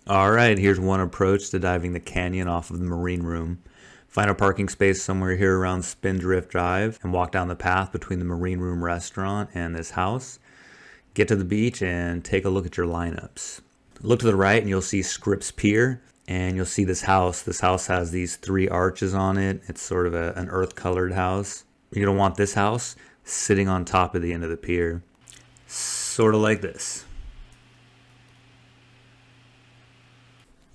Alright, here's one approach to diving the canyon off of the marine room. Find a parking space somewhere here around Spindrift Drive and walk down the path between the marine room restaurant and this house. Get to the beach and take a look at your lineups. Look to the right and you'll see Scripps Pier, and you'll see this house. This house has these 3 arches on it. It's sort of an earth colored house. You're going to want this house sitting on top of the end of the pier. Sort of like this.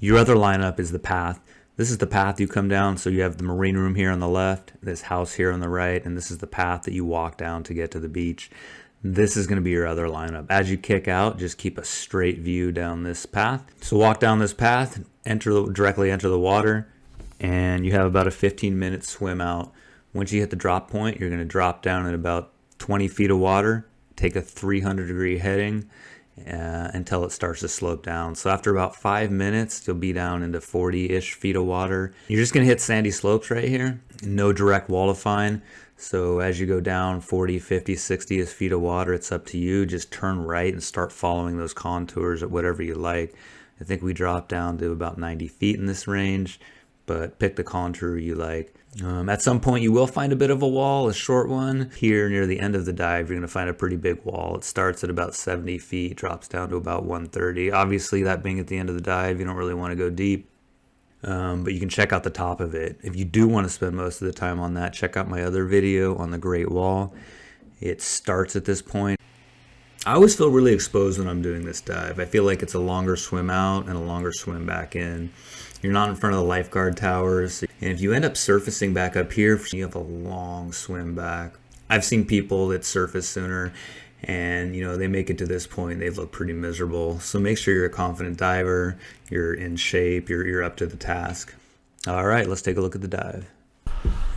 Your other lineup is the path. This is the path you come down, so you have the marine room here on the left, this house here on the right, and this is the path that you walk down to get to the beach. This is going to be your other lineup. As you kick out, just keep a straight view down this path. So walk down this path, directly enter the water, and you have about a 15-minute swim out. Once you hit the drop point, you're going to drop down at about 20 feet of water, take a 300-degree heading, until it starts to slope down. So after about 5 minutes, you'll be down into 40-ish feet of water. You're just going to hit sandy slopes right here. No direct wall to find. So as you go down 40, 50, 60 feet of water, it's up to you. Just turn right and start following those contours at whatever you like. I think we dropped down to about 90 feet in this range, but pick the contour you like. At some point you will find a bit of a wall, a short one. Here near the end of the dive, you're going to find a pretty big wall. It starts at about 70 feet, drops down to about 130. Obviously, that being at the end of the dive, you don't really want to go deep. But you can check out the top of it. If you do want to spend most of the time on that, check out my other video on the Great Wall. It starts at this point. I always feel really exposed when I'm doing this dive. I feel like it's a longer swim out and a longer swim back in. You're not in front of the lifeguard towers. And if you end up surfacing back up here, you have a long swim back. I've seen people that surface sooner and they make it to this point, they look pretty miserable. So make sure you're a confident diver, you're in shape, you're up to the task. All right, let's take a look at the dive.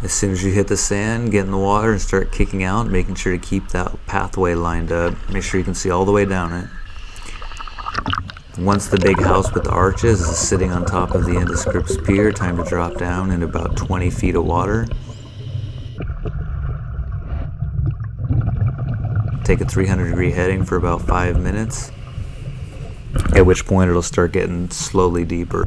As soon as you hit the sand, get in the water and start kicking out, making sure to keep that pathway lined up. Make sure you can see all the way down it. Once the big house with the arches is sitting on top of the end of Scripps Pier, time to drop down in about 20 feet of water. Take a 300-degree heading for about 5 minutes, at which point it'll start getting slowly deeper.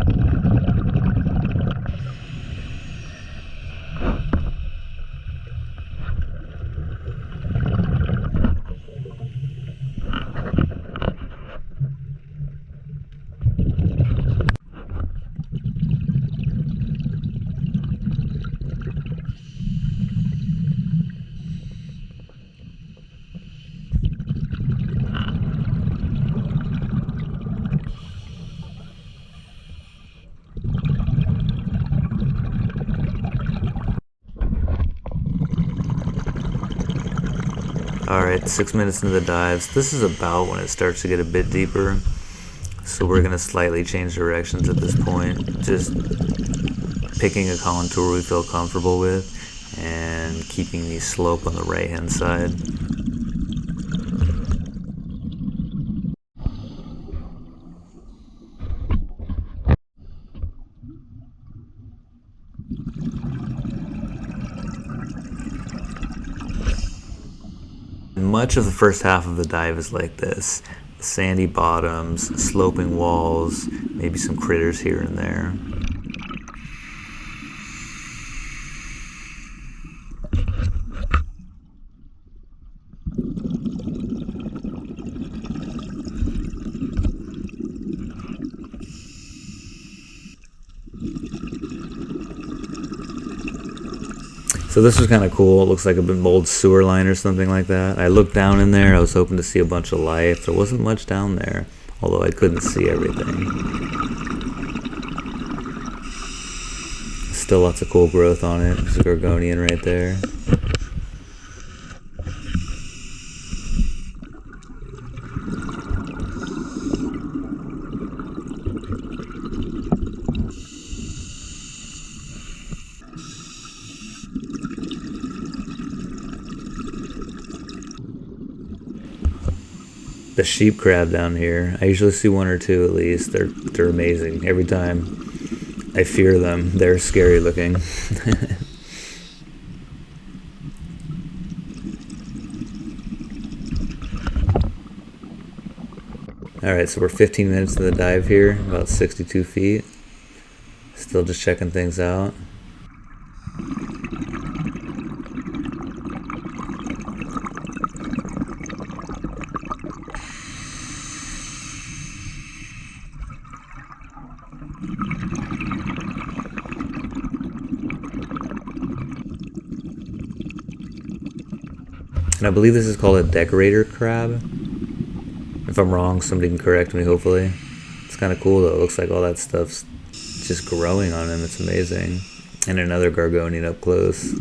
Alright, 6 minutes into the dives. This is about when it starts to get a bit deeper. So we're going to slightly change directions at this point. Just picking a contour we feel comfortable with and keeping the slope on the right hand side. Much of the first half of the dive is like this. Sandy bottoms, sloping walls, maybe some critters here and there. So this was kind of cool. It looks like an old sewer line or something like that. I looked down in there. I was hoping to see a bunch of life. There wasn't much down there, although I couldn't see everything. Still lots of cool growth on it. There's a gorgonian right there. The sheep crab down here, I usually see 1 or 2 at least. They're amazing. Every time I fear them. They're scary looking. Alright, so we're 15 minutes in the dive here, about 62 feet. Still just checking things out. And I believe this is called a decorator crab. If I'm wrong, somebody can correct me, hopefully. It's kind of cool, though. It looks like all that stuff's just growing on him. It's amazing. And another Gorgonian up close.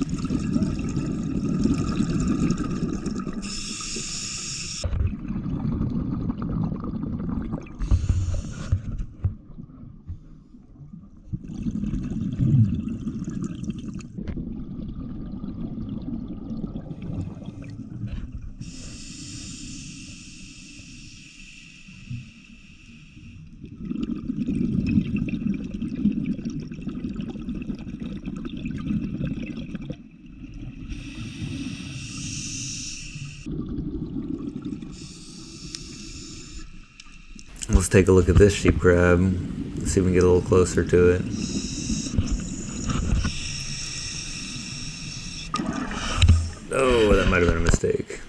Let's take a look at this sheep crab. Let's see if we can get a little closer to it. Oh, that might have been a mistake.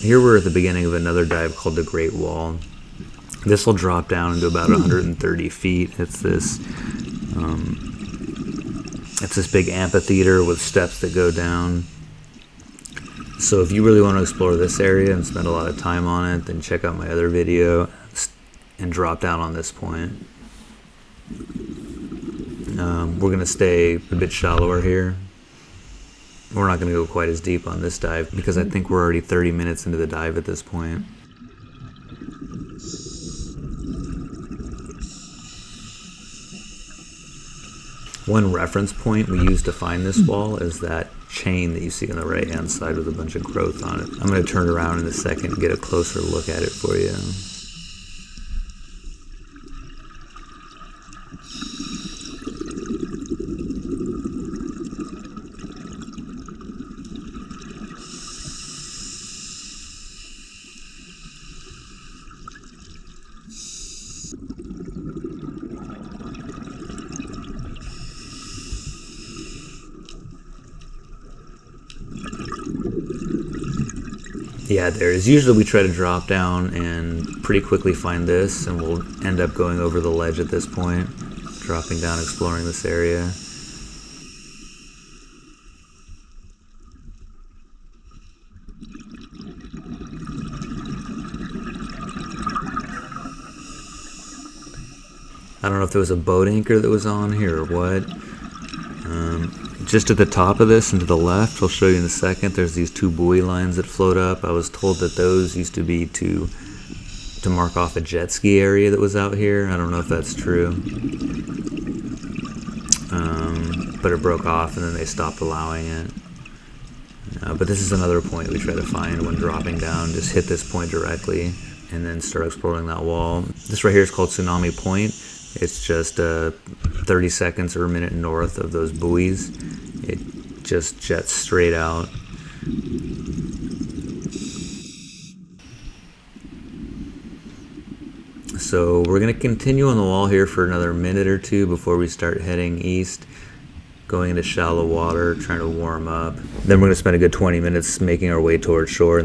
Here we're at the beginning of another dive called the Great Wall. This will drop down into about 130 feet. It's this big amphitheater with steps that go down. So if you really want to explore this area and spend a lot of time on it, then check out my other video and drop down on this point. We're going to stay a bit shallower here. We're not going to go quite as deep on this dive because I think we're already 30 minutes into the dive at this point. One reference point we use to find this wall is that chain that you see on the right hand side with a bunch of growth on it. I'm going to turn around in a second and get a closer look at it for you. Yeah, there is. Usually we try to drop down and pretty quickly find this, and we'll end up going over the ledge at this point, dropping down, exploring this area. I don't know if there was a boat anchor that was on here or what. Just at the top of this and to the left, I'll show you in a second, there's these two buoy lines that float up. I was told that those used to be to mark off a jet ski area that was out here. I don't know if that's true. But it broke off and then they stopped allowing it. But this is another point we try to find when dropping down. Just hit this point directly and then start exploring that wall. This right here is called Tsunami Point. It's just 30 seconds or a minute north of those buoys. It just jets straight out. So we're going to continue on the wall here for another minute or two before we start heading east, going into shallow water, trying to warm up. Then we're going to spend a good 20 minutes making our way towards shore.